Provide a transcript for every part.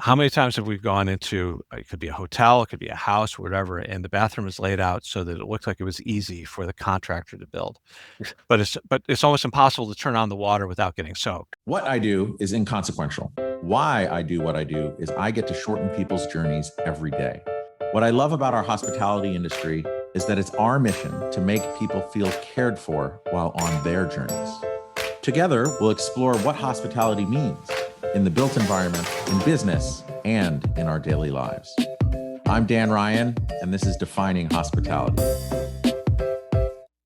How many times have we gone into, it could be a hotel, it could be a house, whatever, and the bathroom is laid out so that it looked like it was easy for the contractor to build. But it's almost impossible to turn on the water without getting soaked. What I do is inconsequential. Why I do what I do is I get to shorten people's journeys every day. What I love about our hospitality industry is that it's our mission to make people feel cared for while on their journeys. Together, we'll explore what hospitality means in the built environment, in business, and in our daily lives. I'm Dan Ryan, and this is Defining Hospitality.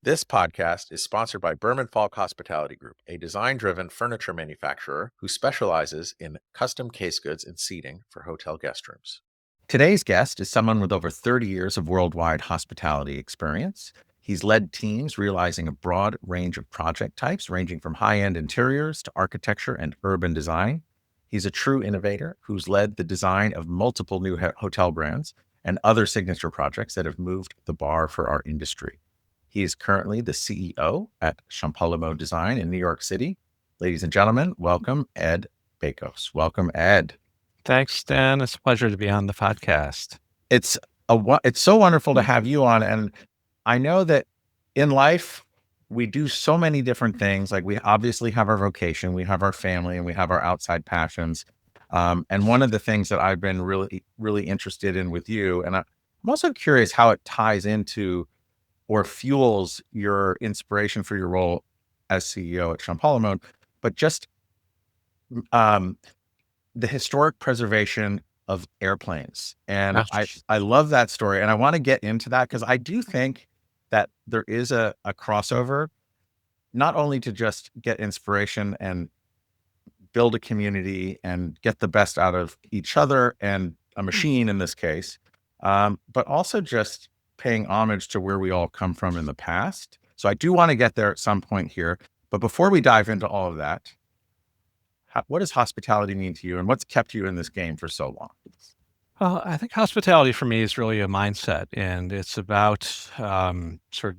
This podcast is sponsored by Berman Falk Hospitality Group, a design-driven furniture manufacturer who specializes in custom case goods and seating for hotel guest rooms. Today's guest is someone with over 30 years of worldwide hospitality experience. He's led teams realizing a broad range of project types, ranging from high-end interiors to architecture and urban design. He's a true innovator who's led the design of multiple new hotel brands and other signature projects that have moved the bar for our industry. He is currently the CEO at Champalimaud Design in New York City. Ladies and gentlemen, welcome Ed Bakos. Welcome, Ed. Thanks, Dan. It's a pleasure to be on the podcast. It's so wonderful to have you on. And I know that in life, we do so many different things. Like, we obviously have our vocation, we have our family, and we have our outside passions. And one of the things that I've been really, really interested in with you, and I'm also curious how it ties into or fuels your inspiration for your role as CEO at Champalimaud, but just the historic preservation of airplanes. And I love that story. And I want to get into that because I do think that there is a crossover, not only to just get inspiration and build a community and get the best out of each other and a machine in this case, but also just paying homage to where we all come from in the past. So I do want to get there at some point here. But before we dive into all of that, what does hospitality mean to you, and what's kept you in this game for so long? Well, I think hospitality for me is really a mindset, and it's about sort of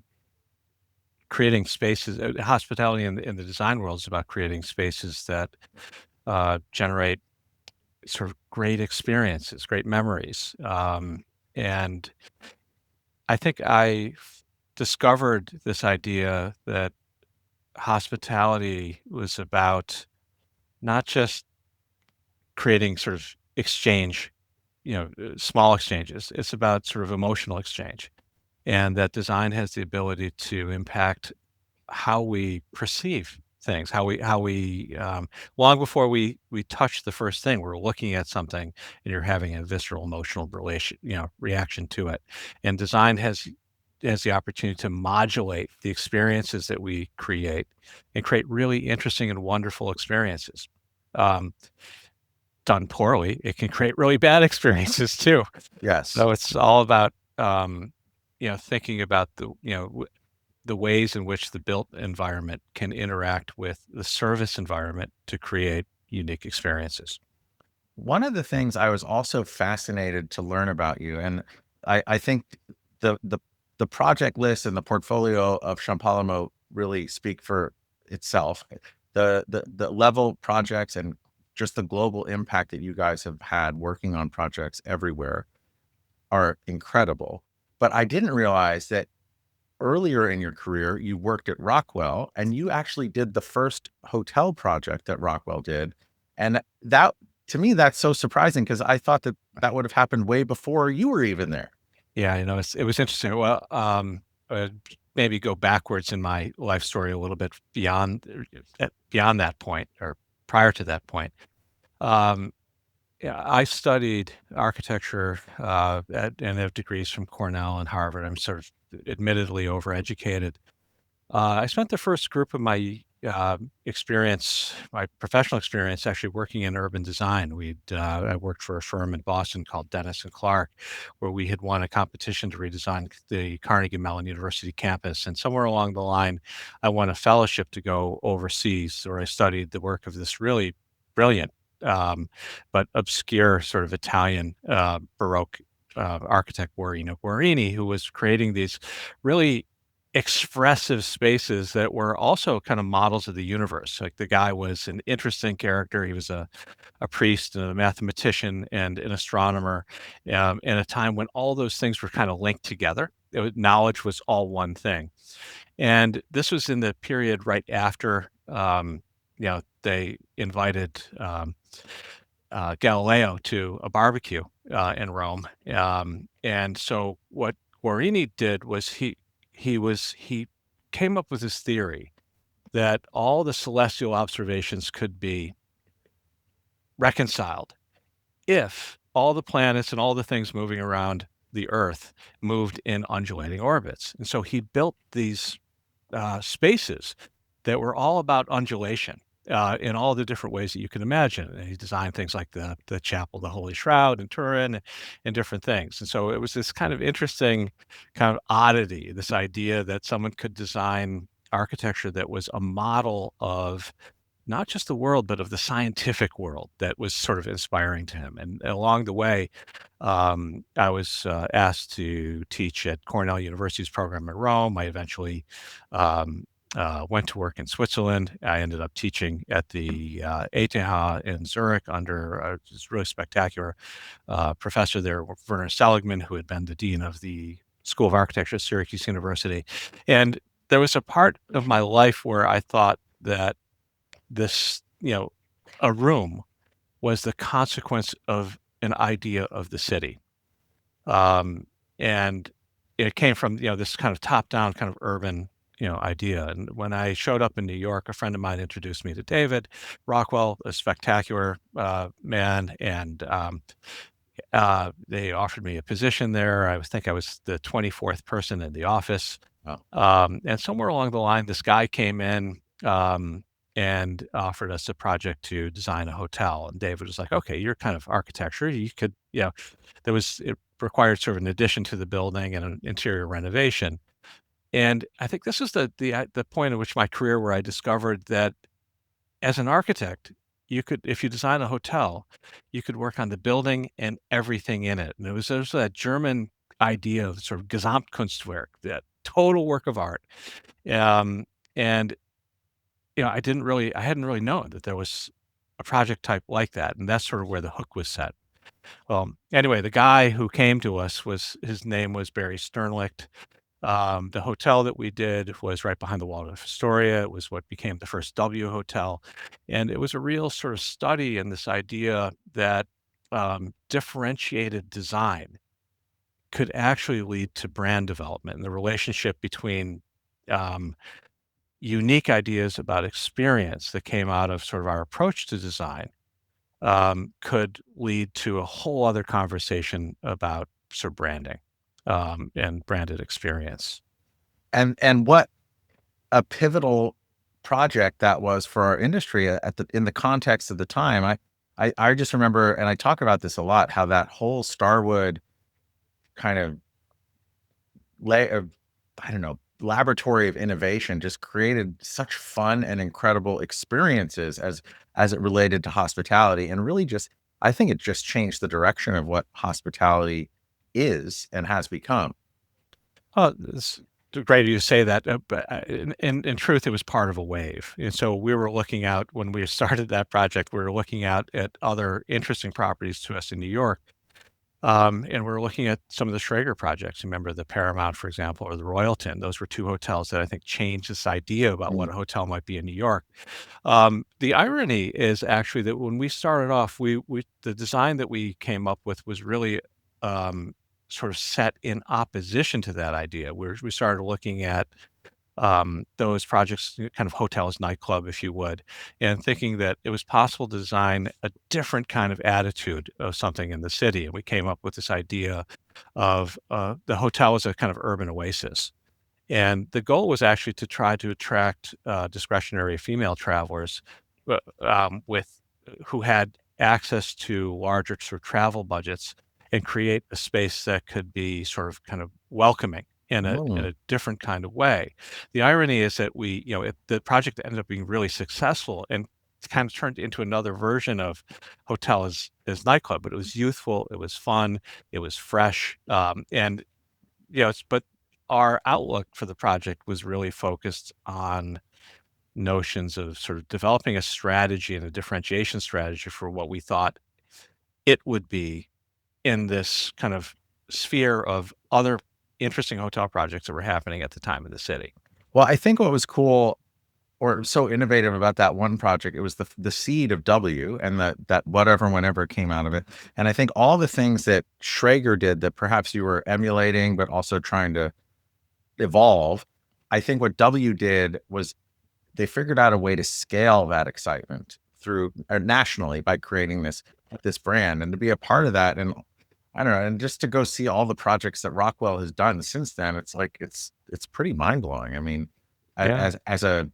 creating spaces. Hospitality in the design world is about creating spaces that generate sort of great experiences, great memories. And I think I discovered this idea that hospitality was about not just creating sort of exchange, small exchanges. It's about sort of emotional exchange, and that design has the ability to impact how we perceive things, how we long before we touch the first thing, we're looking at something and you're having a visceral emotional reaction to it. And design has the opportunity to modulate the experiences that we create and create really interesting and wonderful experiences. Um, Done poorly, it can create really bad experiences too. Yes. So it's all about, thinking about the ways in which the built environment can interact with the service environment to create unique experiences. One of the things I was also fascinated to learn about you, and I think the project list and the portfolio of Champalimaud really speak for itself. The level of projects and just the global impact that you guys have had working on projects everywhere are incredible. But I didn't realize that earlier in your career, you worked at Rockwell, and you actually did the first hotel project that Rockwell did. And that, to me, that's so surprising because I thought that would have happened way before you were even there. Yeah, it was interesting. Well, maybe go backwards in my life story a little bit beyond that point, or prior to that point. Yeah, I studied architecture and have degrees from Cornell and Harvard. I'm sort of admittedly overeducated. I spent the first group of my my professional experience, actually working in urban design. I worked for a firm in Boston called Dennis and Clark, where we had won a competition to redesign the Carnegie Mellon University campus. And somewhere along the line, I won a fellowship to go overseas, where I studied the work of this really brilliant, but obscure sort of Italian Baroque architect, Guarino Guarini, who was creating these really expressive spaces that were also kind of models of the universe. Like the guy was an interesting character. He was a priest and a mathematician and an astronomer, in a time when all those things were kind of linked together. Knowledge was all one thing. And this was in the period right after, they invited Galileo to a barbecue in Rome. And so what Guarini did was he came up with this theory that all the celestial observations could be reconciled if all the planets and all the things moving around the Earth moved in undulating orbits. And so he built these spaces that were all about undulation in all the different ways that you can imagine. And he designed things like the chapel, the Holy Shroud in Turin, and different things. And so it was this kind of interesting kind of oddity, this idea that someone could design architecture that was a model of not just the world, but of the scientific world that was sort of inspiring to him. And along the way, I was asked to teach at Cornell University's program in Rome. I eventually um, went to work in Switzerland. I ended up teaching at the ETH in Zurich under this really spectacular professor there, Werner Seligman, who had been the dean of the School of Architecture at Syracuse University. And there was a part of my life where I thought that this, a room was the consequence of an idea of the city. Um, and it came from, this kind of top down kind of urban, idea. And when I showed up in New York, a friend of mine introduced me to David Rockwell, a spectacular man. And they offered me a position there. I was the 24th person in the office. Wow. And somewhere along the line, this guy came in and offered us a project to design a hotel. And David was like, okay, you're kind of architecture. You could, it required sort of an addition to the building and an interior renovation. And I think this is the point at which my career where I discovered that as an architect, if you design a hotel, you could work on the building and everything in it. And it was also that German idea of sort of Gesamtkunstwerk, that total work of art. Um, and I hadn't really known that there was a project type like that, and that's sort of where the hook was set. Well, anyway, the guy who came to us his name was Barry Sternlicht. The hotel that we did was right behind the Waldorf Astoria. It was what became the first W Hotel, and it was a real sort of study in this idea that differentiated design could actually lead to brand development and the relationship between um, unique ideas about experience that came out of sort of our approach to design could lead to a whole other conversation about sort of branding and branded experience. And what a pivotal project that was for our industry in the context of the time. I just remember, and I talk about this a lot, how that whole Starwood kind of I don't know, laboratory of innovation just created such fun and incredible experiences as it related to hospitality, and really just, I think it just changed the direction of what hospitality is and has become. Oh, it's great of you to say that, but in truth, it was part of a wave. And so we were looking out when we started that project. We were looking out at other interesting properties to us in New York, and we were looking at some of the Schrager projects. Remember the Paramount, for example, or the Royalton. Those were two hotels that I think changed this idea about what a hotel might be in New York. The irony is actually that when we started off, the design that we came up with was really sort of set in opposition to that idea. We started looking at those projects, kind of hotels, nightclub, if you would, and thinking that it was possible to design a different kind of attitude of something in the city. And we came up with this idea of the hotel as a kind of urban oasis. And the goal was actually to try to attract discretionary female travelers with who had access to larger sort of travel budgets and create a space that could be sort of kind of welcoming in a different kind of way. The irony is that the project ended up being really successful and kind of turned into another version of hotel as nightclub, but it was youthful, it was fun, it was fresh, and but our outlook for the project was really focused on notions of sort of developing a strategy and a differentiation strategy for what we thought it would be in this kind of sphere of other interesting hotel projects that were happening at the time in the city. Well, I think what was cool or so innovative about that one project, it was the seed of W and that whatever, whenever came out of it. And I think all the things that Schrager did that perhaps you were emulating, but also trying to evolve, I think what W did was they figured out a way to scale that excitement through nationally by creating this brand and to be a part of that. And I don't know, and just to go see all the projects that Rockwell has done since then, it's like it's pretty mind blowing. I mean, Yeah. as a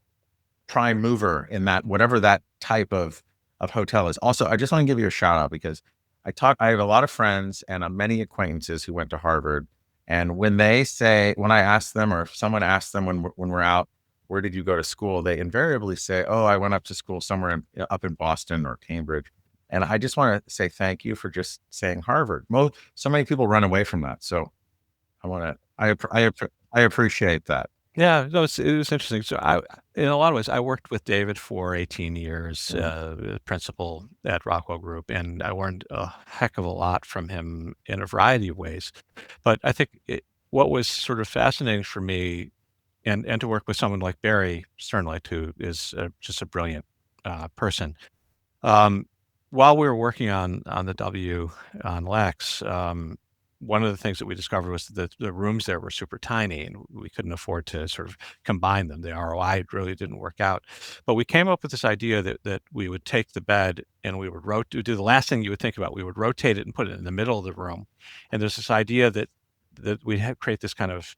prime mover in that whatever that type of hotel is. Also, I just want to give you a shout out because I have a lot of friends and many acquaintances who went to Harvard, and when I ask them or if someone asks them when we're out, where did you go to school? They invariably say, "Oh, I went up to school somewhere up in Boston or Cambridge." And I just want to say thank you for just saying Harvard. So many people run away from that. So I appreciate that. Yeah, no, it was interesting. So in a lot of ways, I worked with David for 18 years, Mm. principal at Rockwell Group, and I learned a heck of a lot from him in a variety of ways. But I think what was sort of fascinating for me, and to work with someone like Barry Sternlicht, who is just a brilliant person. Um, while we were working on the W on Lex, one of the things that we discovered was that the rooms there were super tiny, and we couldn't afford to sort of combine them. The ROI really didn't work out. But we came up with this idea that we would take the bed and we would do the last thing you would think about. We would rotate it and put it in the middle of the room. And there's this idea that we'd create this kind of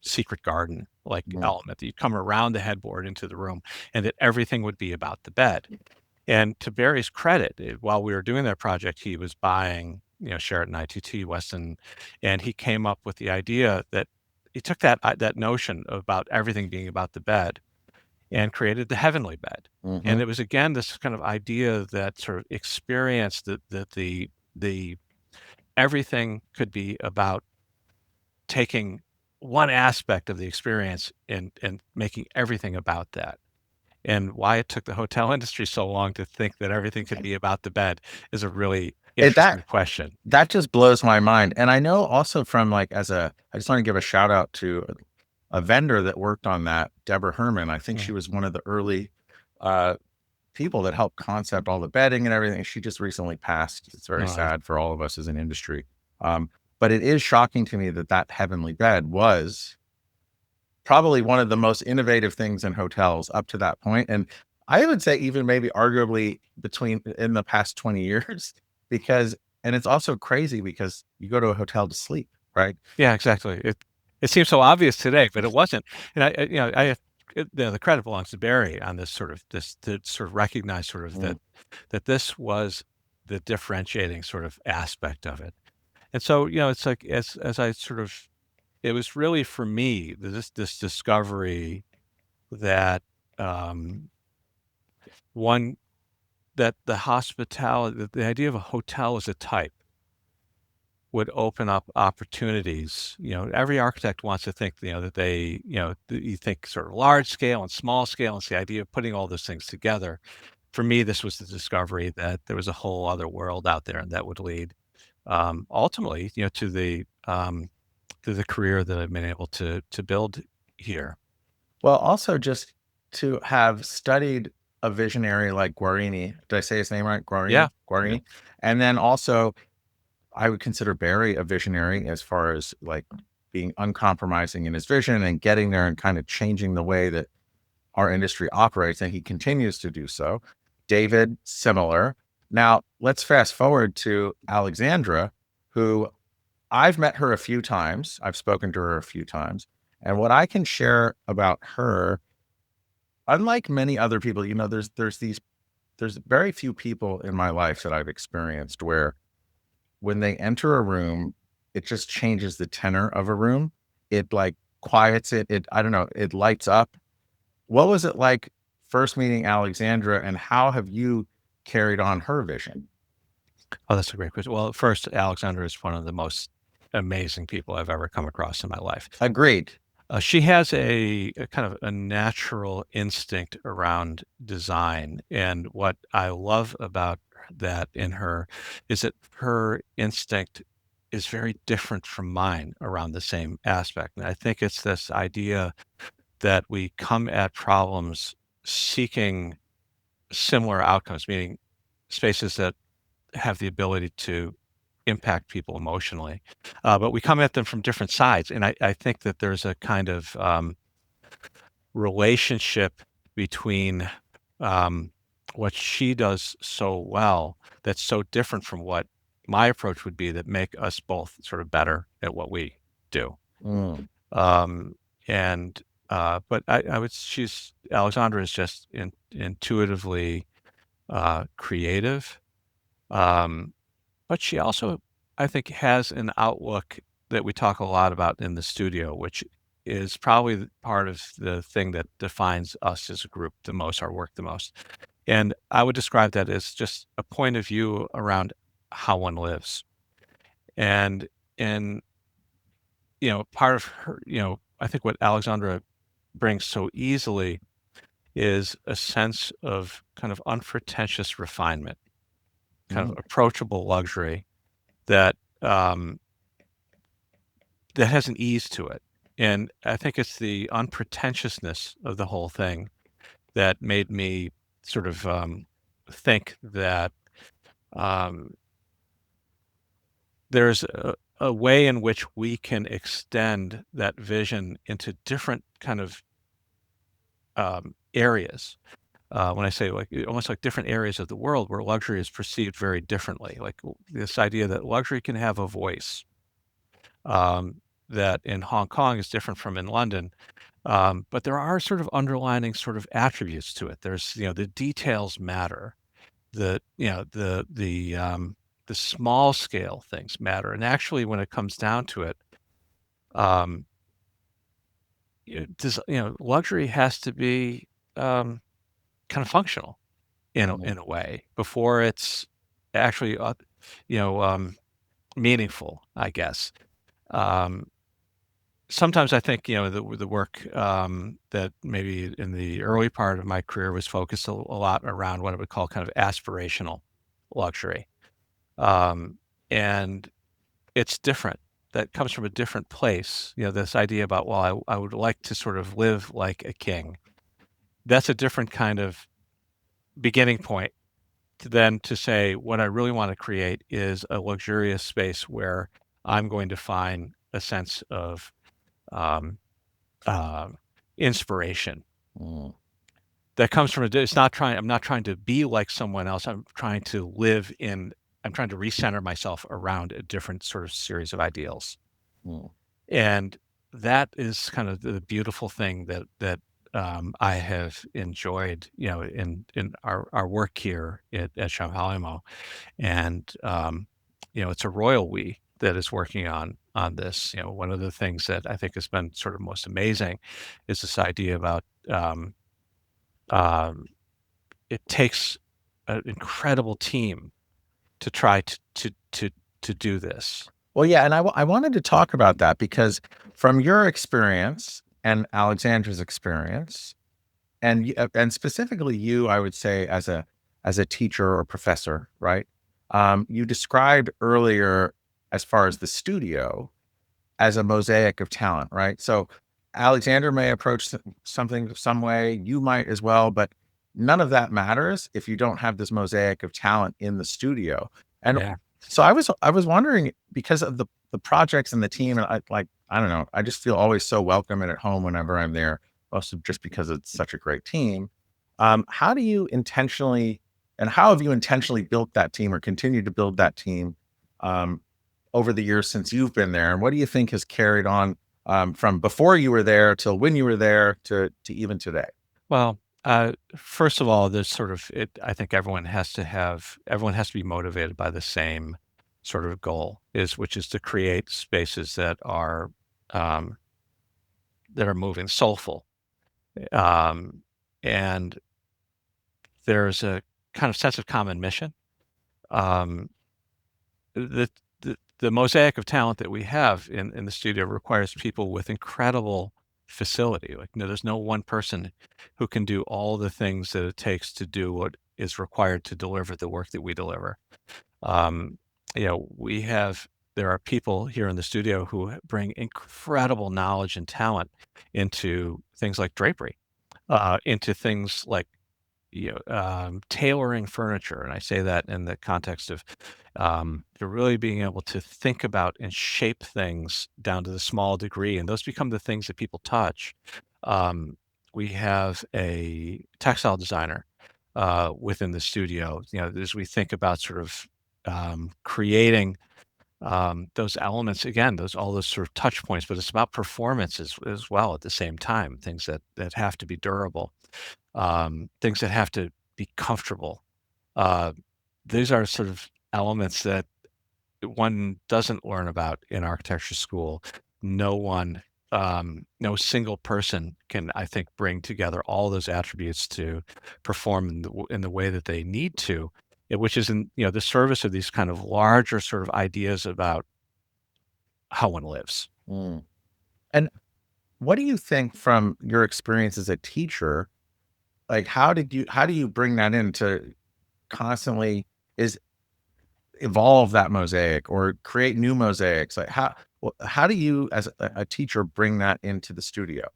secret garden like Mm. element that you'd come around the headboard into the room, and that everything would be about the bed. And to Barry's credit, while we were doing that project, he was buying, Sheraton ITT, Westin, and he came up with the idea that he took that notion about everything being about the bed and created the heavenly bed. Hmm. And it was again this kind of idea that sort of experience that the everything could be about taking one aspect of the experience and making everything about that. And why it took the hotel industry so long to think that everything could be about the bed is a really It, interesting question. that just blows my mind. And I know also from I just want to give a shout out to a vendor that worked on that, Deborah Herman. I think she Mm, was one of the early uh, people that helped concept all the bedding and everything. She just recently passed. It's very no, sad for all of us as an industry. But it is shocking to me that heavenly bed was probably one of the most innovative things in hotels up to that point. And I would say even maybe arguably in the past 20 years, and it's also crazy because you go to a hotel to sleep, right? yeah, exactly. It seems so obvious today, but it wasn't. And I have the credit belongs to Barry on this sort of this to sort of recognize sort of Mm. that this was the differentiating sort of aspect of it. And so, it's like as I sort of it was really for me this discovery that um, one that the hospitality, that the idea of a hotel as a type would open up opportunities. Every architect wants to think, that they, you think sort of large scale and small scale. And it's the idea of putting all those things together. For me, this was the discovery that there was a whole other world out there, and that would lead ultimately, to the career that I've been able to build here. Well, also just to have studied a visionary like Guarini. Did I say his name right? Yeah. Guarini? Yeah. Guarini. And then also I would consider Barry a visionary as far as like being uncompromising in his vision and getting there and kind of changing the way that our industry operates. And he continues to do so. David, similar. Now, let's fast forward to Alexandra, who I've met her a few times. I've spoken to her a few times. And what I can share about her, unlike many other people, there's very few people in my life that I've experienced where when they enter a room, it just changes the tenor of a room. It like quiets it. I don't know, it lights up. What was it like first meeting Alexandra and how have you carried on her vision? Oh, that's a great question. Well, first, Alexandra is one of the most amazing people I've ever come across in my life. Agreed. She has a kind of a natural instinct around design, and what I love about that in her is that her instinct is very different from mine around the same aspect, and I think it's this idea that we come at problems seeking similar outcomes, meaning spaces that have the ability to impact people emotionally. But we come at them from different sides. And I think that there's a kind of relationship between um, what she does so well that's so different from what my approach would be that make us both sort of better at what we do. Mm, Um, and but I would she's Alexandra is just intuitively creative. Um, But she also, I think, has an outlook that we talk a lot about in the studio, which is probably part of the thing that defines us as a group the most, our work the most. And I would describe that as just a point of view around how one lives. And and part of her, I think what Alexandra brings so easily is a sense of kind of unpretentious refinement, kind of mm, approachable luxury that um, that has an ease to it, and I think it's the unpretentiousness of the whole thing that made me sort of, think that, um, there's a way in which we can extend that vision into different kind of, areas. When I say, like, almost like different areas of the world where luxury is perceived very differently, like, this idea that luxury can have a voice, that in Hong Kong is different from in London. But there are sort of underlining sort of attributes to it. There's, the details matter. The small scale things matter. And actually, when it comes down to it, um, luxury has to be kind of functional mm, in a way before it's actually, you know, um, meaningful, I guess. Um, Sometimes I think, the work, that maybe in the early part of my career was focused a lot around what I would call kind of aspirational luxury. Um, and it's different. That comes from a different place. This idea about, well, I would like to sort of live like a king. That's a different kind of beginning point to say what I really want to create is a luxurious space where I'm going to find a sense of um, uh, inspiration mm, that comes from I'm not trying to be like someone else. I'm trying to recenter myself around a different sort of series of ideals. mm, And that is kind of the beautiful thing I have enjoyed, in our work here at Champalimaud. And, it's a royal we that is working on this. One of the things that I think has been sort of most amazing is this idea about, um, it takes an incredible team to try to do this. Well, yeah, and I wanted to talk about that because from your experience and Alexandra's experience, and specifically you, I would say as a teacher or professor, right? You described earlier as far as the studio as a mosaic of talent, right? So Alexander may approach something some way, you might as well, but none of that matters if you don't have this mosaic of talent in the studio. And Yeah. so I was wondering because of the projects and the team, and I don't know, I just feel always so welcome and at home whenever I'm there, also just because it's such a great team. How do you intentionally and how have you intentionally built that team or continued to build that team um, over the years since you've been there? And what do you think has carried on from before you were there till when you were there to even today? Well, first of all, there's sort of it. I think everyone has to be motivated by the same sort of goal, which is to create spaces um, that are moving, soulful, um, and there's a kind of sense of common mission. Um, the, the mosaic of talent that we have in the studio requires people with incredible facility. Like, there's no one person who can do all the things that it takes to do what is required to deliver the work that we deliver. Um, we have there are people here in the studio who bring incredible knowledge and talent into things like drapery, into things like tailoring furniture, and I say that in the context of you're really being able to think about and shape things down to the small degree, and those become the things that people touch. Um, we have a textile designer within the studio. As we think about sort of creating those elements again, those all those sort of touch points, but it's about performance as well at the same time. Things that have to be durable, things that have to be comfortable. Uh, these are sort of elements that one doesn't learn about in architecture school. No single person can, I think, bring together all those attributes to perform in the way that they need to, which is in the service of these kind of larger sort of ideas about how one lives. Mm. And what do you think from your experience as a teacher? Like, how do you bring that in to constantly is evolve that mosaic or create new mosaics? Like, how do you, as a teacher, bring that into the studio?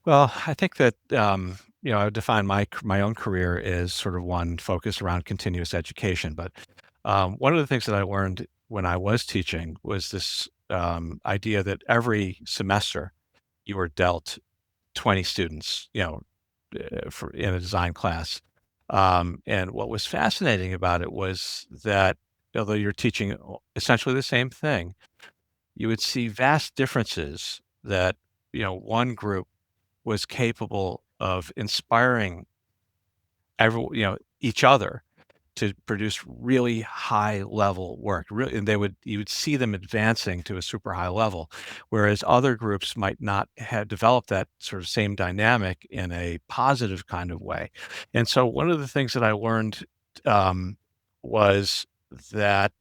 Well, I think that I would define my own career as sort of one focused around continuous education. But one of the things that I learned when I was teaching was this idea that every semester you were dealt 20 students, for in a design class. And what was fascinating about it was that although you're teaching essentially the same thing, you would see vast differences that one group was capable of inspiring each other to produce really high level work. Really, and you would see them advancing to a super high level, whereas other groups might not have developed that sort of same dynamic in a positive kind of way. And so one of the things that I learned was that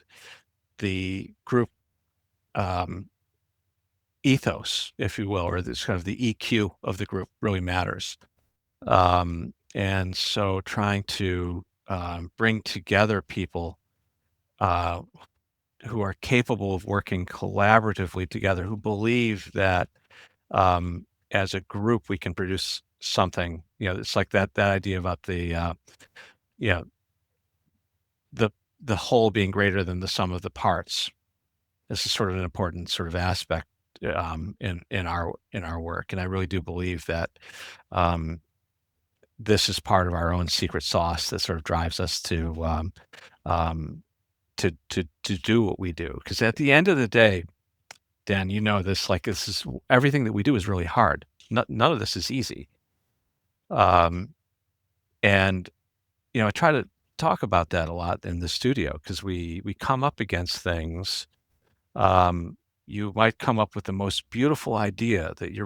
the group um, ethos, if you will, or this kind of the EQ of the group really matters. And so trying to bring together people uh, who are capable of working collaboratively together, who believe that as a group we can produce something. It's like that idea about you know, the the whole being greater than the sum of the parts. This is sort of an important sort of aspect in our work, and I really do believe that um, this is part of our own secret sauce that sort of drives us um, to do what we do. Because at the end of the day, Dan, this, like, this is everything that we do is really hard. None of this is easy. Um, and I try to talk about that a lot in the studio because we come up against things. Um, you might come up with the most beautiful idea that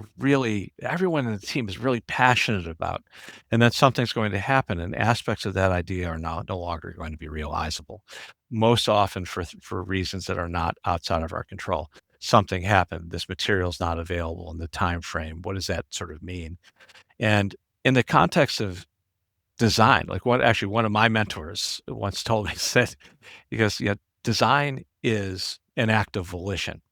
everyone in the team is really passionate about, and then something's going to happen, and aspects of that idea are no longer going to be realizable. Most often for reasons that are not outside of our control. Something happened. This material is not available in the time frame. What does that sort of mean? And in the context of design, like one of my mentors once told me, said, because design is an act of volition.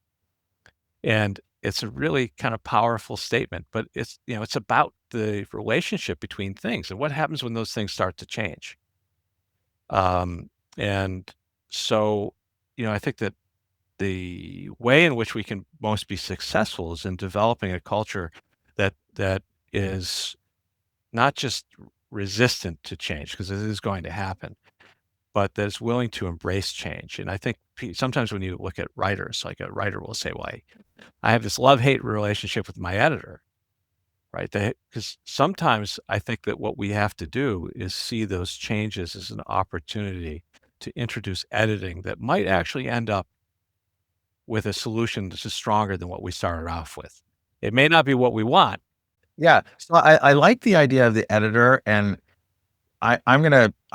And it's a really kind of powerful statement, but it's about the relationship between things and what happens when those things start to change. And so, I think that the way in which we can most be successful is in developing a culture that is not just resistant to change, because it is going to happen, but that is willing to embrace change. And I think sometimes when you look at writers, like a writer will say, "Well, I have this love-hate relationship with my editor," right? Because sometimes I think that what we have to do is see those changes as an opportunity to introduce editing that might actually end up with a solution that's just stronger than what we started off with. It may not be what we want. Yeah. So I like the idea of the editor, and I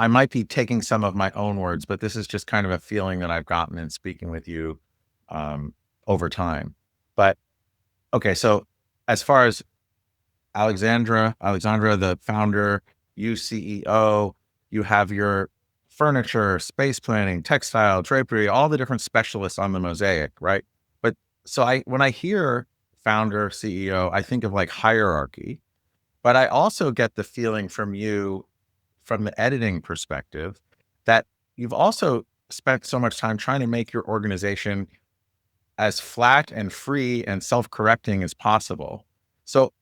might be taking some of my own words, but this is just kind of a feeling that I've gotten in speaking with you. over time. But okay, so as far as Alexandra, the founder, you CEO, you have your furniture, space planning, textile, drapery, all the different specialists on the Mosaic, right? But so when I hear founder, CEO, I think of like hierarchy, but I also get the feeling from you, from the editing perspective, that you've also spent so much time trying to make your organization as flat and free and self-correcting as possible. So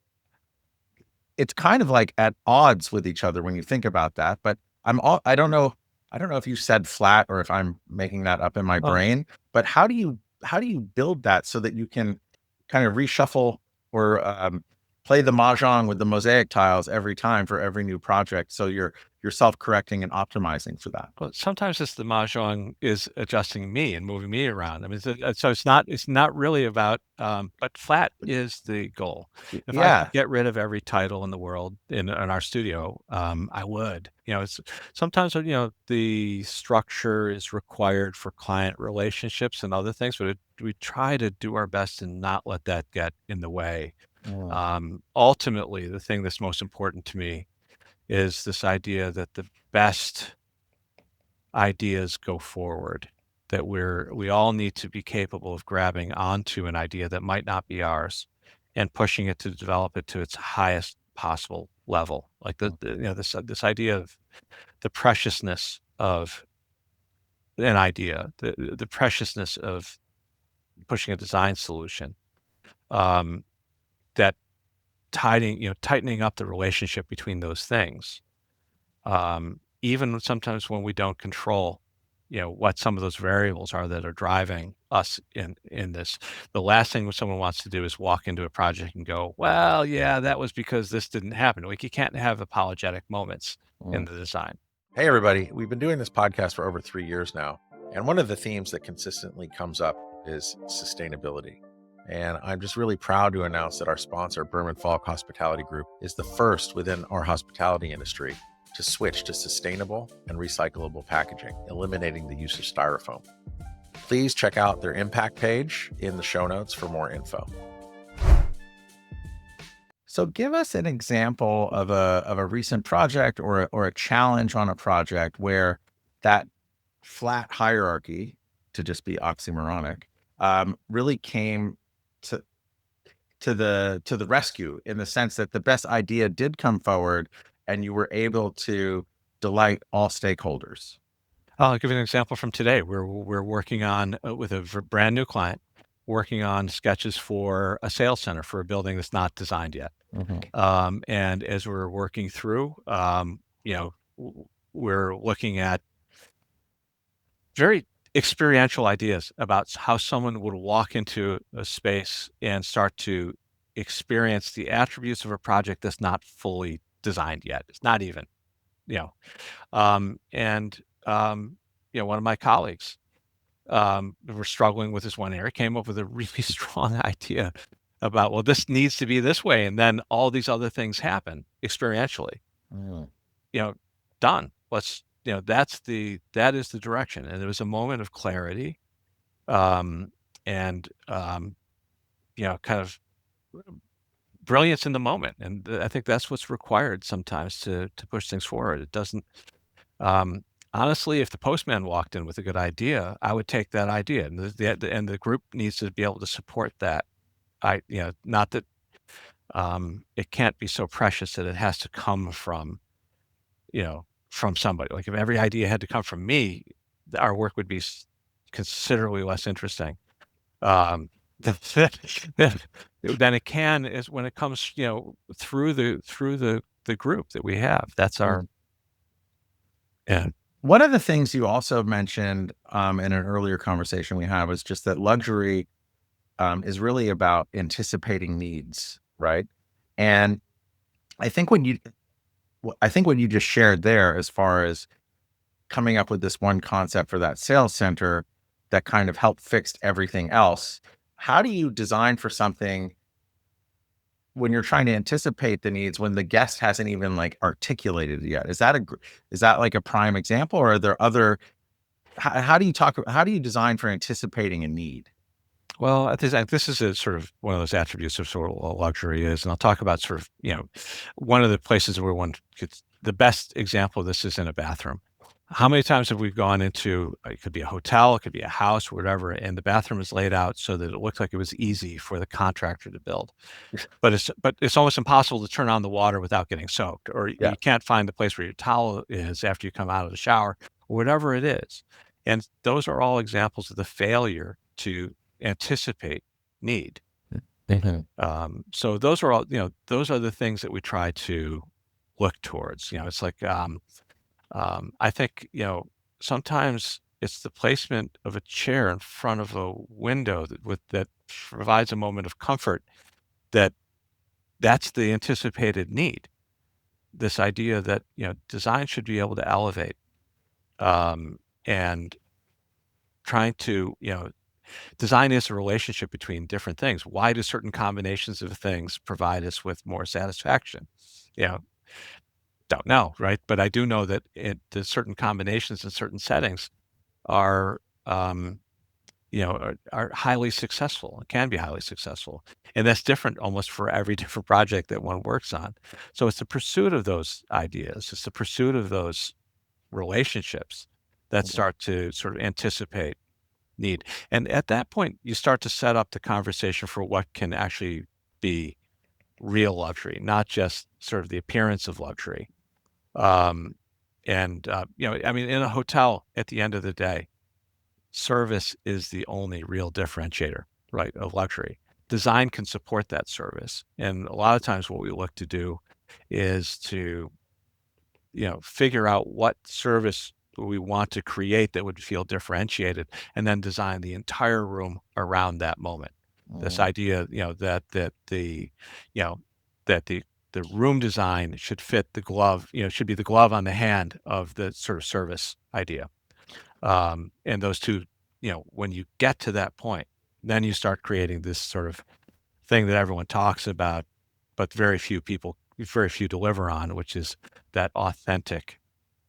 it's kind of like at odds with each other when you think about that, but I don't know if you said flat or if I'm making that up in my Oh, brain, but how do you build that so that you can kind of reshuffle or play the mahjong with the mosaic tiles every time for every new project, so you're self-correcting and optimizing for that? well, sometimes it's the mahjong is adjusting me and moving me around. I mean, so it's not really about, but flat is the goal. If I Yeah. could get rid of every title in the world in our studio, I would. You know, it's sometimes, the structure is required for client relationships and other things, but we try to do our best and not let that get in the way. Mm, Ultimately, the thing that's most important to me is this idea that the best ideas go forward, that we all need to be capable of grabbing onto an idea that might not be ours and pushing it to develop it to its highest possible level. Like this idea of the preciousness of an idea, the preciousness of pushing a design solution, um, that tightening up the relationship between those things. Even sometimes when we don't control, what some of those variables are that are driving us in this. The last thing someone wants to do is walk into a project and go, "Well, yeah, that was because this didn't happen." Like, you can't have apologetic moments in mm. the design. Hey, everybody. We've been doing this podcast for over 3 years now. And one of the themes that consistently comes up is sustainability. And I'm just really proud to announce that our sponsor, Berman Falk Hospitality Group, is the first within our hospitality industry to switch to sustainable and recyclable packaging, eliminating the use of styrofoam. Please check out their impact page in the show notes for more info. So give us an example of a recent project or a challenge on a project where that flat hierarchy, to just be oxymoronic, really came to to the rescue, in the sense that the best idea did come forward and you were able to delight all stakeholders. I'll give you an example from today. We're working on, with a brand new client, working on sketches for a sales center for a building that's not designed yet. Mhm. And as we're working through, we're looking at very experiential ideas about how someone would walk into a space and start to experience the attributes of a project that's not fully designed yet. It's not even, you know, and one of my colleagues, who were struggling with this one area, came up with a really strong idea about, well, this needs to be this way, and then all these other things happen experientially. Mm. You know, done. That is the direction. And there was a moment of clarity, um, and kind of brilliance in the moment. And I think that's what's required sometimes to push things forward. It doesn't. Honestly, if the postman walked in with a good idea, I would take that idea, and the group needs to be able to support that. Not that, it can't be so precious that it has to come from somebody. Like, if every idea had to come from me, our work would be considerably less interesting. Um, than than it can is when it comes, through the group that we have. That's our Mm. yeah. One of the things you also mentioned in an earlier conversation we had was just that luxury is really about anticipating needs, right? And I think I think what you just shared there, as far as coming up with this one concept for that sales center that kind of helped fix everything else. How do you design for something when you're trying to anticipate the needs when the guest hasn't even like articulated it yet? Is that like a prime example, or are there other? How do you design for anticipating a need? Well, this is a sort of one of those attributes of sort of luxury is, and I'll talk about sort of, one of the places where one gets the best example of this is in a bathroom. How many times have we gone into, it could be a hotel, it could be a house, whatever, and the bathroom is laid out so that it looked like it was easy for the contractor to build. But it's almost impossible to turn on the water without getting soaked, or Yeah. you can't find the place where your towel is after you come out of the shower, or whatever it is. And those are all examples of the failure to anticipate need. Mhm. So those are all, those are the things that we try to look towards. It's like I think, sometimes it's the placement of a chair in front of a window that provides a moment of comfort that that's the anticipated need. This idea that, design should be able to elevate, and trying to, design is a relationship between different things. Why do certain combinations of things provide us with more satisfaction? You know, don't know, right? But I do know that the certain combinations in certain settings are, are highly successful and can be highly successful. And that's different almost for every different project that one works on. So it's the pursuit of those ideas. It's the pursuit of those relationships that start to sort of anticipate need. And at that point, you start to set up the conversation for what can actually be real luxury, not just sort of the appearance of luxury. Um, I mean, in a hotel, at the end of the day, service is the only real differentiator, right, of luxury. Design can support that service. And a lot of times what we look to do is to, figure out what service we want to create that would feel differentiated and then design the entire room around that moment. This Mhm. idea, you know, that the room design should fit the glove, should be the glove on the hand of the sort of service idea. And those two, when you get to that point, then you start creating this sort of thing that everyone talks about, but very few deliver on, which is that authentic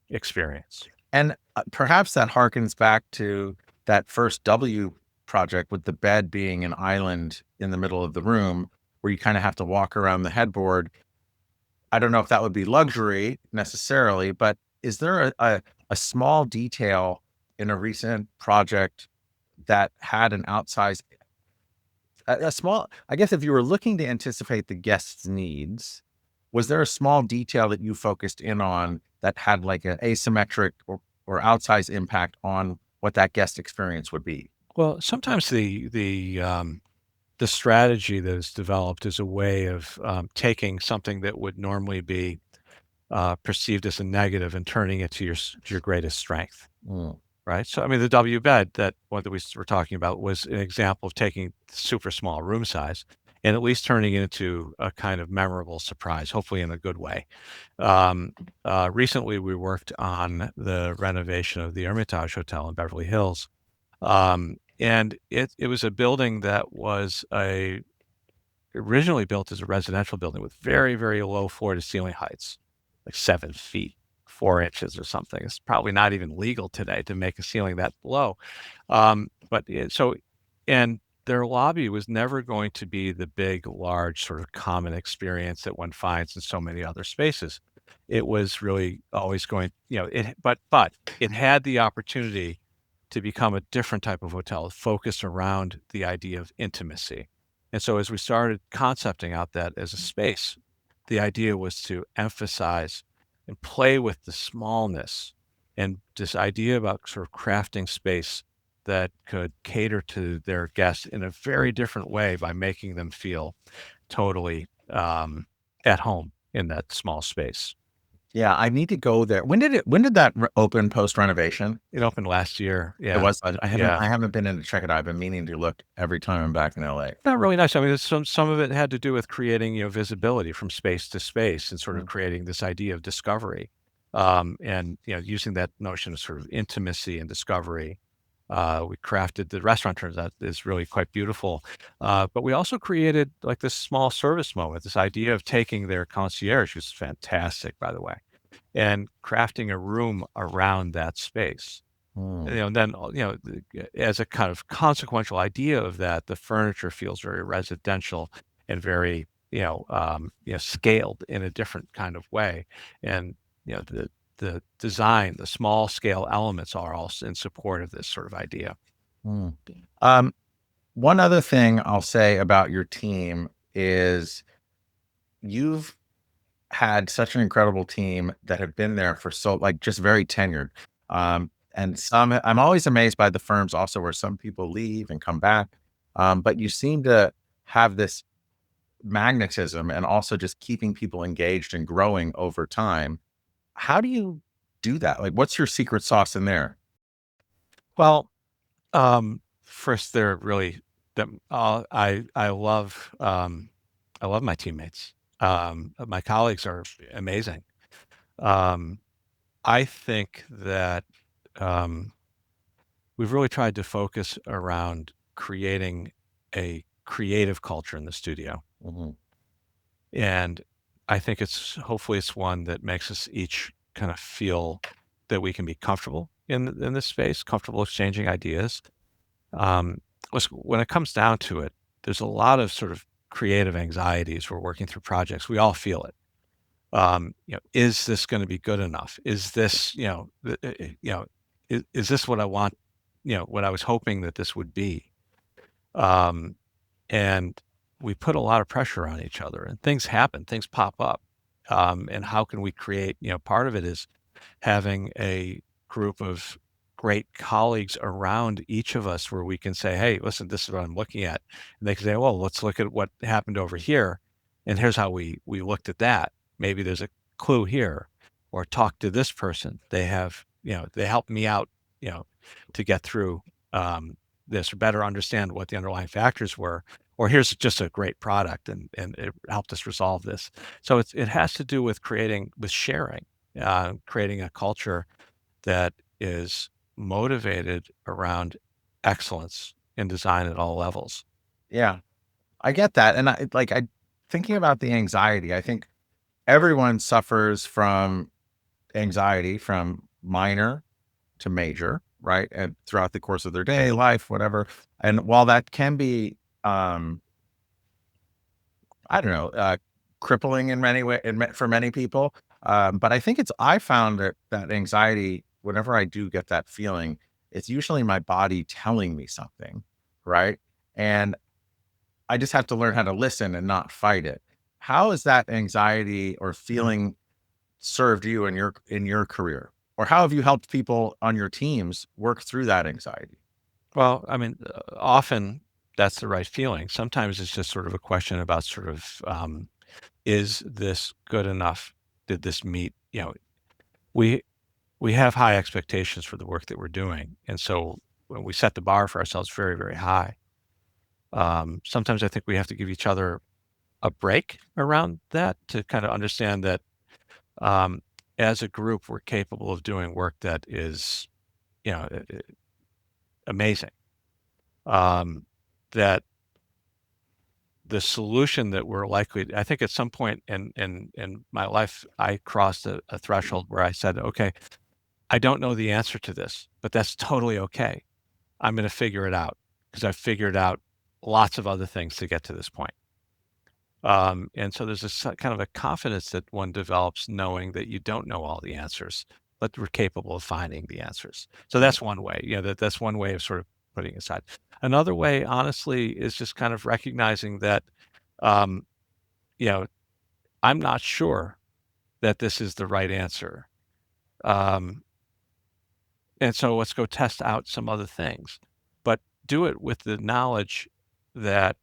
experience. And, perhaps that harkens back to that first W project with the bed being an island in the middle of the room where you kinda have to walk around the headboard. I don't know if that would be luxury necessarily, but is there a small detail in a recent project that had an outsized a small I guess if you were looking to anticipate the guest's needs, was there a small detail that you focused in on that had like an asymmetric or outsized impact on what that guest experience would be? Well, sometimes the strategy that is developed is a way of taking something that would normally be perceived as a negative and turning it to your greatest strength. Mm, Right? So, I mean, the W bed, that one that were talking about, was an example of taking super small room size and at least turning it into a kind of memorable surprise, hopefully in a good way. Recently, we worked on the renovation of the Hermitage Hotel in Beverly Hills. And it was a building that was originally built as a residential building with very, very low floor to ceiling heights, like 7 feet, 4 inches or something. It's probably not even legal today to make a ceiling that low. But it so and their lobby was never going to be the big, large, sort of common experience that one finds in so many other spaces. It was really always going, but it had the opportunity to become a different type of hotel focused around the idea of intimacy. And so as we started concepting out that as a space, the idea was to emphasize and play with the smallness and this idea about sort of crafting space that could cater to their guests in a very different way by making them feel totally at home in that small space. yeah, I need to go there. When did that open post renovation? It opened last year. It Yeah. was Yeah. I haven't been in to check it out. I've been meaning to look every time I'm back in LA. Not really nice. I mean, some of it had to do with creating, visibility from space to space and sort of Mm. creating this idea of discovery, and, using that notion of sort of intimacy and discovery. We crafted the restaurant turns out is really quite beautiful, but we also created like this small service moment, this idea of taking their concierge, who's fantastic, by the way, and crafting a room around that space. And then, as a kind of consequential idea of that, the furniture feels very residential and very, scaled in a different kind of way. And, the design, the small scale elements are also in support of this sort of idea. Mm. Um, One other thing I'll say about your team is you've had such an incredible team that have been there for so like just very tenured. And some I'm always amazed by the firms also where some people leave and come back. But you seem to have this magnetism and also just keeping people engaged and growing over time. How do you do that? Like, what's your secret sauce in there? Well, first, they're really them. I love my teammates. My colleagues are amazing. Um, I think that um, we've really tried to focus around creating a creative culture in the studio, Mhm. and I think hopefully it's one that makes us each kind of feel that we can be comfortable in this space, comfortable exchanging ideas. Um, when it comes down to it, there's a lot of sort of creative anxieties. We're working through projects. We all feel it. Is this going to be good enough? Is this, is this what I want? What I was hoping that this would be. Um, and we put a lot of pressure on each other, and things happen, things pop up. And how can we create? Part of it is having a group of great colleagues around each of us where we can say, "Hey, listen, this is what I'm looking at." And they can say, "Well, let's look at what happened over here, and here's how we looked at that. Maybe there's a clue here." Or talk to this person. They helped me out, you know, to get through this or better understand what the underlying factors were. Or here's just a great product and it helped us resolve this. So it has to do with sharing, creating a culture that is motivated around excellence in design at all levels. Yeah, I get that. And I thinking about the anxiety, I think everyone suffers from anxiety from minor to major, right? And throughout the course of their day, life, whatever. And while that can be, um, I don't know, crippling in many way for many people, but I think I found that anxiety, whenever I do get that feeling, it's usually my body telling me something, right? And I just have to learn how to listen and not fight it. How is that anxiety or feeling served you in your career? Or how have you helped people on your teams work through that anxiety? Well, I mean, often that's the right feeling. Sometimes it's just sort of a question about sort of, is this good enough? Did this meet, we we have high expectations for the work that we're doing, and so when we set the bar for ourselves very, very high, sometimes I think we have to give each other a break around that to kind of understand that, um, as a group, we're capable of doing work that is, you know, amazing. Um, that the solution that we're likely I think at some point in my life, I crossed a threshold where I said, "Okay, I don't know the answer to this, but that's totally okay. I'm gonna figure it out because 'cause I've figured out lots of other things to get to this point." And so there's this kind of a confidence that one develops knowing that you don't know all the answers, but we're capable of finding the answers. So Mm, that's one way, that's one way of sort of putting it aside. Another way, honestly, is just kind of recognizing that, um, you know, I'm not sure that this is the right answer. Um, and so let's go test out some other things, but do it with the knowledge that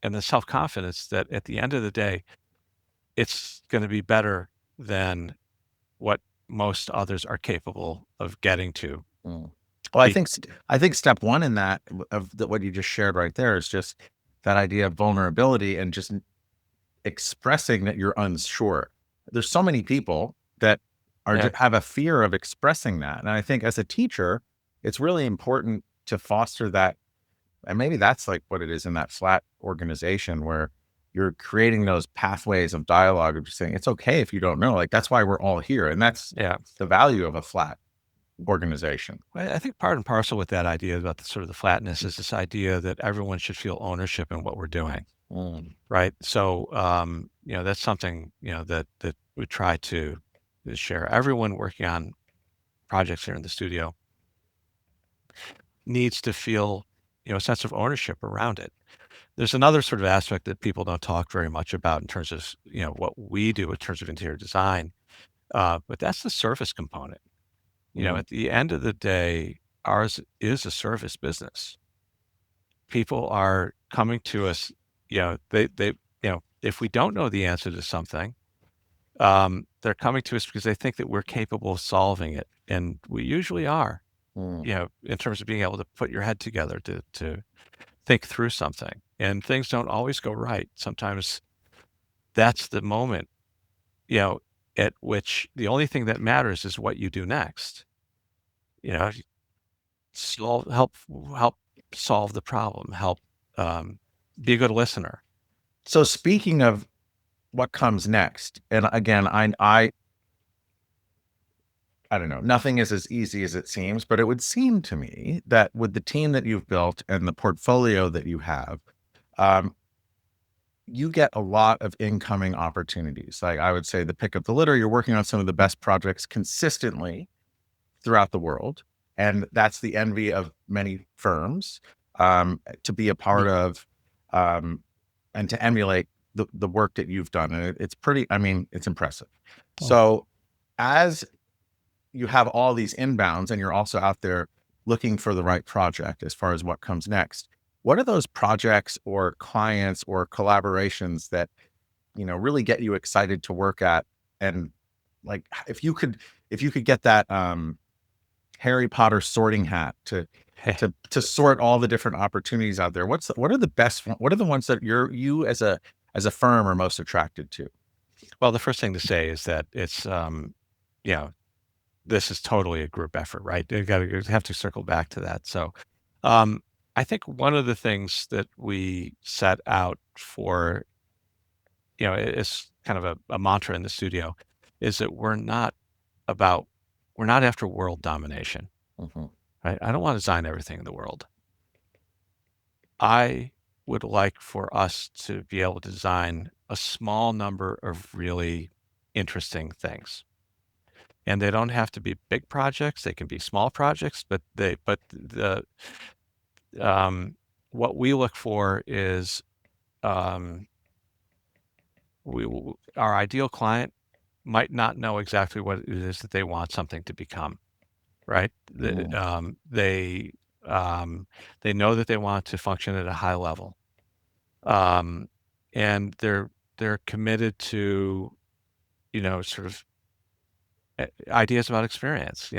and the self-confidence that at the end of the day, it's going to be better than what most others are capable of getting to. mm. Well, Be I think step one in that what you just shared right there is just that idea of vulnerability and just expressing that you're unsure. There's so many people that yeah, have a fear of expressing that, and I think as a teacher, it's really important to foster that. And maybe that's like what it is in that flat organization where you're creating those pathways of dialogue of just saying it's okay if you don't know. Like that's why we're all here, and that's yeah. the value of a flat. organization. I think part and parcel with that idea about the sort of the flatness is this idea that everyone should feel ownership in what we're doing, Mm, right? So, that's something, that we try to share. Everyone working on projects here in the studio needs to feel, a sense of ownership around it. There's another sort of aspect that people don't talk very much about in terms of, what we do in terms of interior design, but that's the service component. mm, At the end of the day, ours is a service business. People are coming to us, if we don't know the answer to something, they're coming to us because they think that we're capable of solving it, and we usually are, mm, in terms of being able to put your head together to think through something, and things don't always go right. Sometimes that's the moment, you know, at which the only thing that matters is what you do next. You know, solve help solve the problem, help, um, be a good listener. So speaking of what comes next, and again, I don't know, nothing is as easy as it seems, but it would seem to me that with the team that you've built and the portfolio that you have, um, you get a lot of incoming opportunities. Like I would say the pick of the litter, you're working on some of the best projects consistently throughout the world. And that's the envy of many firms, to be a part Ye of, um, and to emulate the work that you've done. And it's pretty, I mean, it's impressive. Oh, So as you have all these inbounds and you're also out there looking for the right project as far as what comes next, what are those projects or clients or collaborations that, really get you excited to work at? And like, if you could get that, Harry Potter sorting hat to sort all the different opportunities out there. What are the best what are the ones that you as a firm are most attracted to? well, the first thing to say is that it's, you know, this is totally a group effort, right? You have to circle back to that. So, um, I think one of the things that we set out for, it's kind of a mantra in the studio, is that about we're not after world domination, Mhm, right? I don't want to design everything in the world. I would like for us to be able to design a small number of really interesting things. And they don't have to be big projects, they can be small projects, but um, what we look for is, um, our ideal client might not know exactly what it is that they want something to become, right? mm, Um, they know that they want to function at a high level, um, and they're committed to, sort of ideas about experience,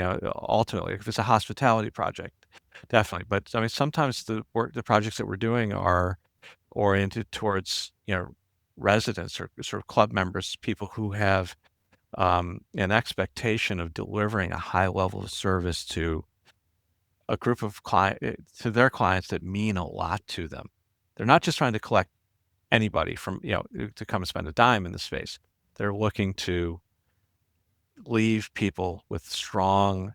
ultimately, if it's a hospitality project, definitely. But I mean, sometimes the projects that we're doing are oriented towards, residents or sort of club members, people who have, an expectation of delivering a high level of service to a group of to their clients that mean a lot to them. They're not just trying to collect anybody from, to come and spend a dime in the space. They're looking to leave people with strong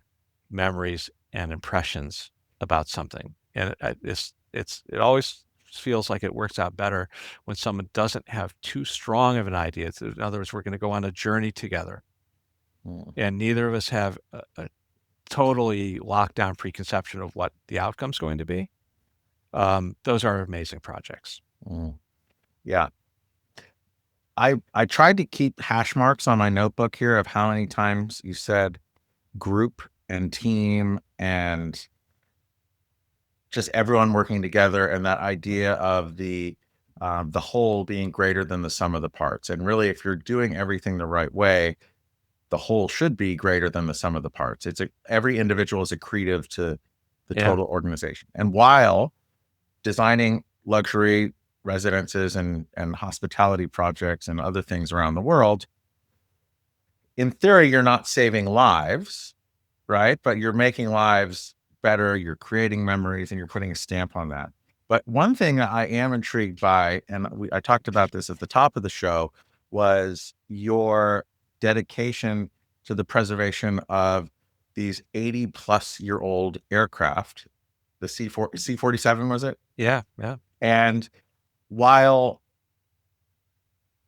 memories and impressions about something. And it always feels like it works out better when someone doesn't have too strong of an idea. So in other words, we're going to go on a journey together, mm, and neither of us have a totally locked down preconception of what the outcome's going to be. Those are amazing projects. mm. Yeah. I tried to keep hash marks on my notebook here of how many times you said group and team and just everyone working together and that idea of the whole being greater than the sum of the parts. And really, if you're doing everything the right way, the whole should be greater than the sum of the parts. Every individual is accretive to the Yeah, total organization. And while designing luxury residences and hospitality projects and other things around the world, in theory, you're not saving lives, right? But you're making lives better, you're creating memories, and you're putting a stamp on that. But one thing that I am intrigued by, and I talked about this at the top of the show, was your dedication to the preservation of these 80-plus-year-old aircraft, the C-47, was it? Yeah, yeah. And while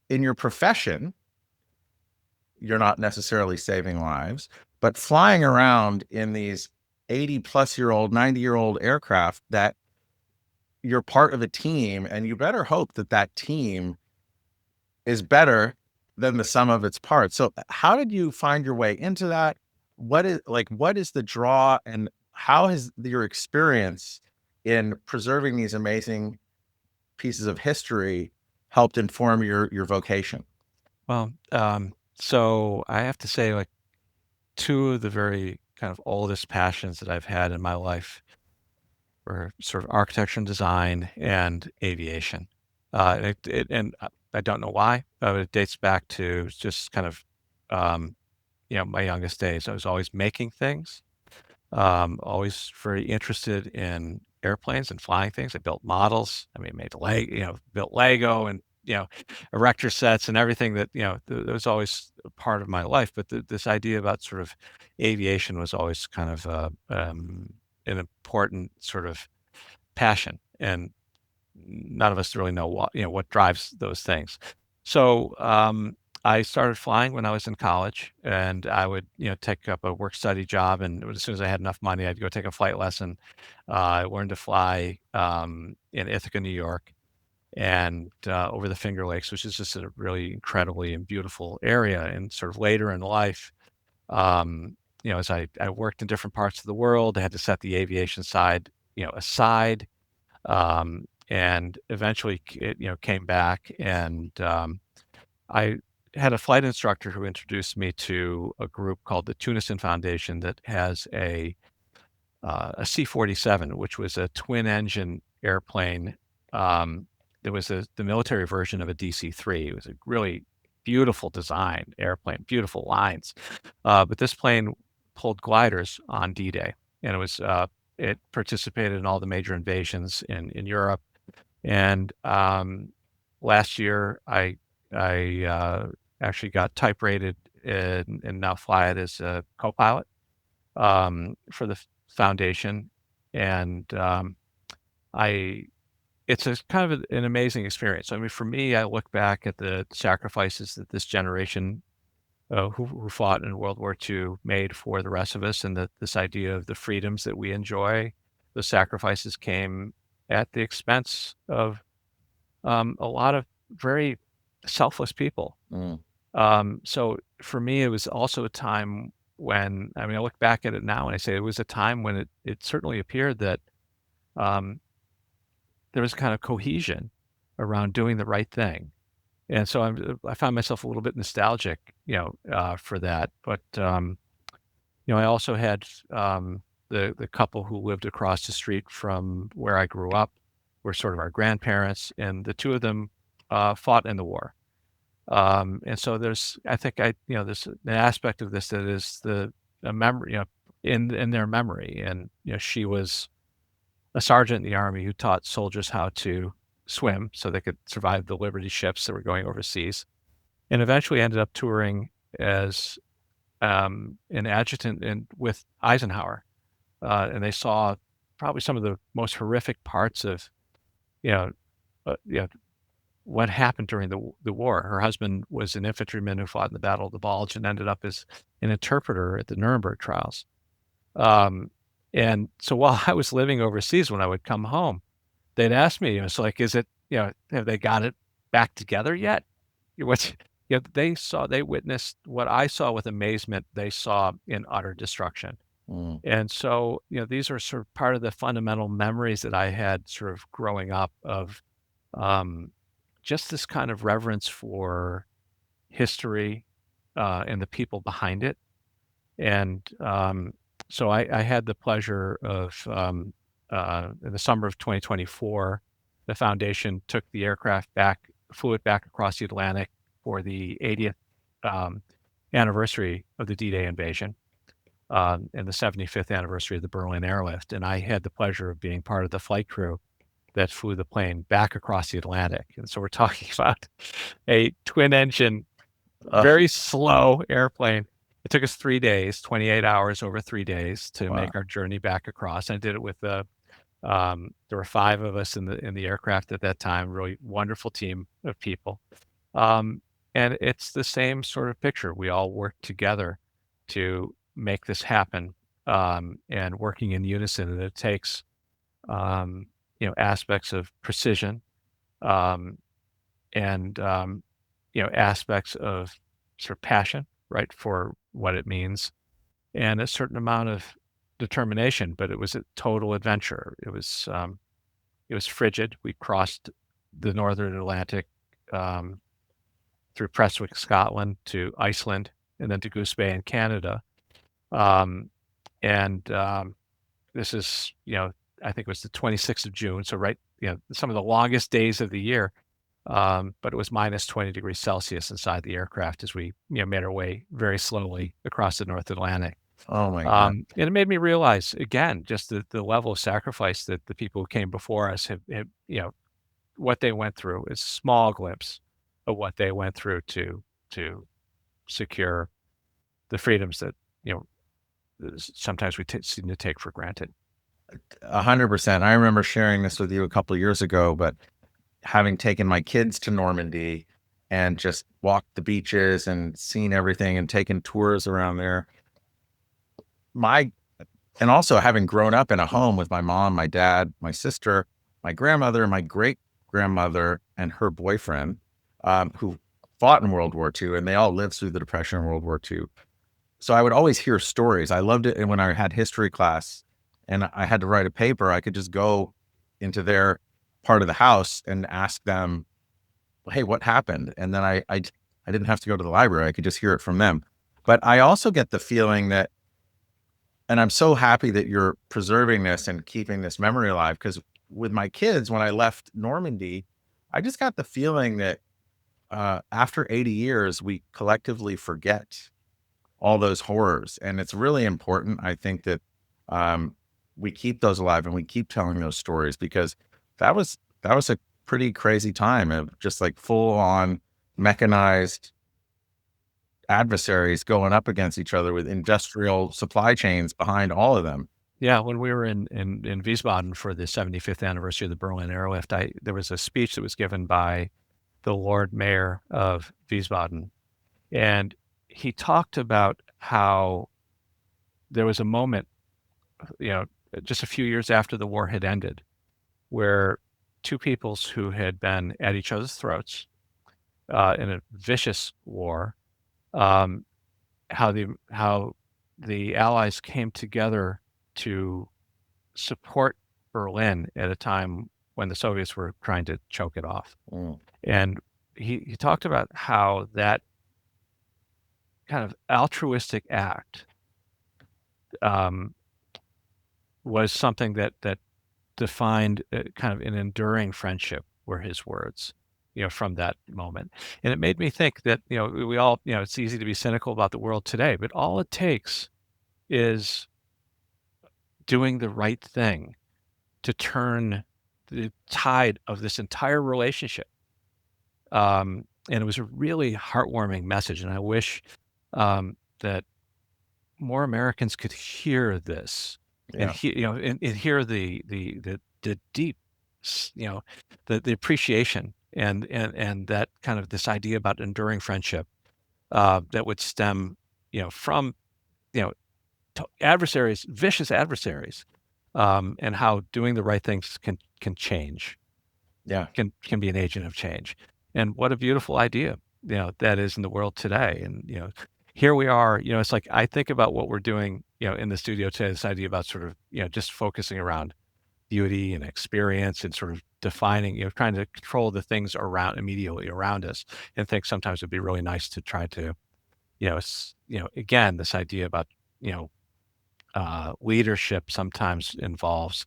in your profession, you're not necessarily saving lives, but flying around in these 80-plus-year-old, 90-year-old aircraft, that you're part of a team, and you better hope that that team is better than the sum of its parts. So how did you find your way into that? What is the draw, and how has your experience in preserving these amazing pieces of history helped inform your vocation? Well, so I have to say, like, two of the very kind of oldest passions that I've had in my life were sort of architecture and design and aviation. I don't know why, but it dates back to just kind of, um, my youngest days. I was always making things, always very interested in airplanes and flying things. I built models. I mean, built Lego and, erector sets and everything that, that was always a part of my life. But this idea about sort of aviation was always kind of an important sort of passion. And none of us really know what drives those things. So, I started flying when I was in college, and I would, take up a work study job, and as soon as I had enough money, I'd go take a flight lesson. I learned to fly, in Ithaca, New York, and, over the Finger Lakes, which is just a really incredibly and beautiful area. And sort of later in life, as I worked in different parts of the world, I had to set the aviation side, aside, and eventually it, came back. And I had a flight instructor who introduced me to a group called the Tunison Foundation that has a C-47, which was a twin engine airplane. It was the military version of a DC-3. It was a really beautiful design airplane, beautiful lines. But this plane pulled gliders on D-Day, and it participated in all the major invasions in Europe. And last year, I actually got type rated and now fly it as a co-pilot for the foundation. And I it's a kind of an amazing experience. I mean, for me, I look back at the sacrifices that this generation who fought in World War II made for the rest of us, and that this idea of the freedoms that we enjoy, the sacrifices came at the expense of a lot of very selfless people. Mm. So for me, it was also a time when, I mean, I look back at it now and I say it was a time when it certainly appeared that um, there was kind of cohesion around doing the right thing. And so I found myself a little bit nostalgic, for that. But I also had the couple who lived across the street from where I grew up were sort of our grandparents, and the two of them fought in the war. And so I think there's an aspect of this that is a memory, in their memory. And, she was a sergeant in the Army who taught soldiers how to swim so they could survive the Liberty ships that were going overseas, and eventually ended up touring as an adjutant with Eisenhower. And they saw probably some of the most horrific parts of, you know, you know, what happened during the war. Her husband was an infantryman who fought in the Battle of the Bulge and ended up as an interpreter at the Nuremberg trials. Um, and so while I was living overseas, when I would come home, they'd ask me, it's like, is it, have they got it back together yet? What, they witnessed what I saw with amazement, they saw in utter destruction. Mm. And so, these are sort of part of the fundamental memories that I had sort of growing up of, um, just this kind of reverence for history, and the people behind it. And, so I had the pleasure of, in the summer of 2024, the foundation took the aircraft back, flew it back across the Atlantic for the 80th, um, anniversary of the D-Day invasion, and the 75th anniversary of the Berlin airlift. And I had the pleasure of being part of the flight crew that flew the plane back across the Atlantic. And so we're talking about a twin engine, Ugh. very slow airplane It took us 3 days, 28 hours over 3 days to Wow. make our journey back across. I did it with there were 5 of us in the aircraft at that time, really wonderful team of people. Um, and it's the same sort of picture. We all work together to make this happen, and working in unison. And it takes, aspects of precision, um, and, aspects of sort of passion, right, for what it means, and a certain amount of determination. But it was a total adventure. It was frigid. We crossed the Northern Atlantic, um, through Prestwick, Scotland, to Iceland, and then to Goose Bay in Canada. Um, and This is, I think it was the 26th of June. So, right, some of the longest days of the year. But it was minus 20 degrees Celsius inside the aircraft as we, made our way very slowly across the North Atlantic. Oh my God. And it made me realize again, just the level of sacrifice that the people who came before us have, what they went through is small glimpse of what they went through to secure the freedoms that, you know, sometimes we seem to take for granted. 100%. I remember sharing this with you a couple of years ago, but having taken my kids to Normandy and just walked the beaches and seen everything and taken tours around there, my and also having grown up in a home with my mom, my dad, my sister, my grandmother, my great grandmother, and her boyfriend, who fought in World War II, and they all lived through the Depression and World War II. So I would always hear stories. I loved it. And when I had history class and I had to write a paper, I could just go into their part of the house and ask them, "Hey, what happened?" And then I didn't have to go to the library. I could just hear it from them. But I also get the feeling that, and I'm so happy that you're preserving this and keeping this memory alive, because with my kids, when I left Normandy, I just got the feeling that after 80 years, we collectively forget all those horrors. And it's really important, I think, that um, we keep those alive and we keep telling those stories, because that was a pretty crazy time of just like full on mechanized adversaries going up against each other with industrial supply chains behind all of them. Yeah, when we were in Wiesbaden for the 75th anniversary of the Berlin Airlift, there was a speech that was given by the Lord Mayor of Wiesbaden, and he talked about how there was a moment, you know, just a few years after the war had ended, where two peoples who had been at each other's throats in a vicious war, um, how the Allies came together to support Berlin at a time when the Soviets were trying to choke it off. Mm, And he talked about how that kind of altruistic act, um, was something that defined kind of an enduring friendship, were his words, from that moment. And it made me think that, we all, it's easy to be cynical about the world today, but all it takes is doing the right thing to turn the tide of this entire relationship. And it was a really heartwarming message. And I wish that more Americans could hear this and yeah. and hear the deep, s- you know, the appreciation and that kind of this idea about enduring friendship that would stem, from you know adversaries, vicious adversaries, and how doing the right things can change, Yeah. can be an agent of change. And what a beautiful idea, that is in the world today. And, here we are, it's like I think about what we're doing, in the studio today, this idea about sort of, just focusing around beauty and experience and sort of defining, trying to control the things around immediately around us, and think sometimes it'd be really nice to try to, again, this idea about, you know, leadership sometimes involves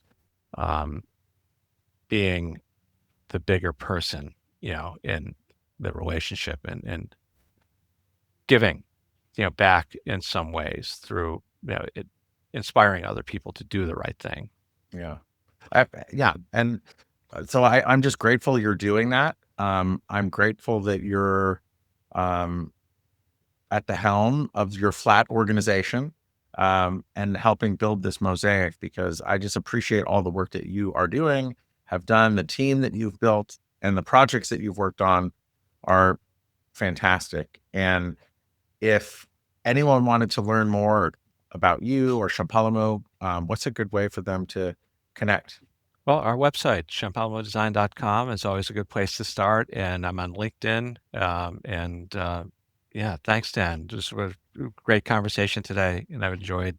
um, being the bigger person, in the relationship, and giving, back in some ways through, inspiring other people to do the right thing. Yeah. Yeah. And so I'm just grateful you're doing that. I'm grateful that you're um, at the helm of your flat organization, and helping build this Mosaic, because I just appreciate all the work that you are doing, have done, the team that you've built, and the projects that you've worked on are fantastic. And if anyone wanted to learn more about you or Champalimaud, what's a good way for them to connect? Well, our website, champalimauddesign.com, is always a good place to start, and I'm on LinkedIn. Yeah, thanks, Dan. This was a great conversation today, and I've enjoyed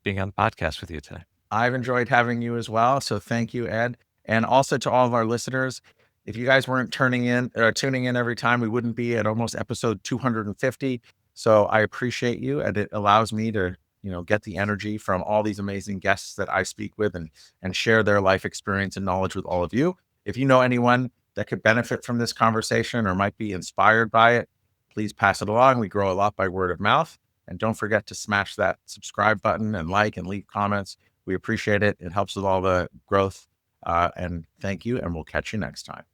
being on the podcast with you today. I've enjoyed having you as well. So thank you, Ed. And also to all of our listeners, if you guys weren't tuning in every time, we wouldn't be at almost episode 250. So I appreciate you, and it allows me to, get the energy from all these amazing guests that I speak with, and share their life experience and knowledge with all of you. If you know anyone that could benefit from this conversation or might be inspired by it, please pass it along. We grow a lot by word of mouth. And don't forget to smash that subscribe button and like and leave comments. We appreciate it. It helps with all the growth. And thank you. And we'll catch you next time.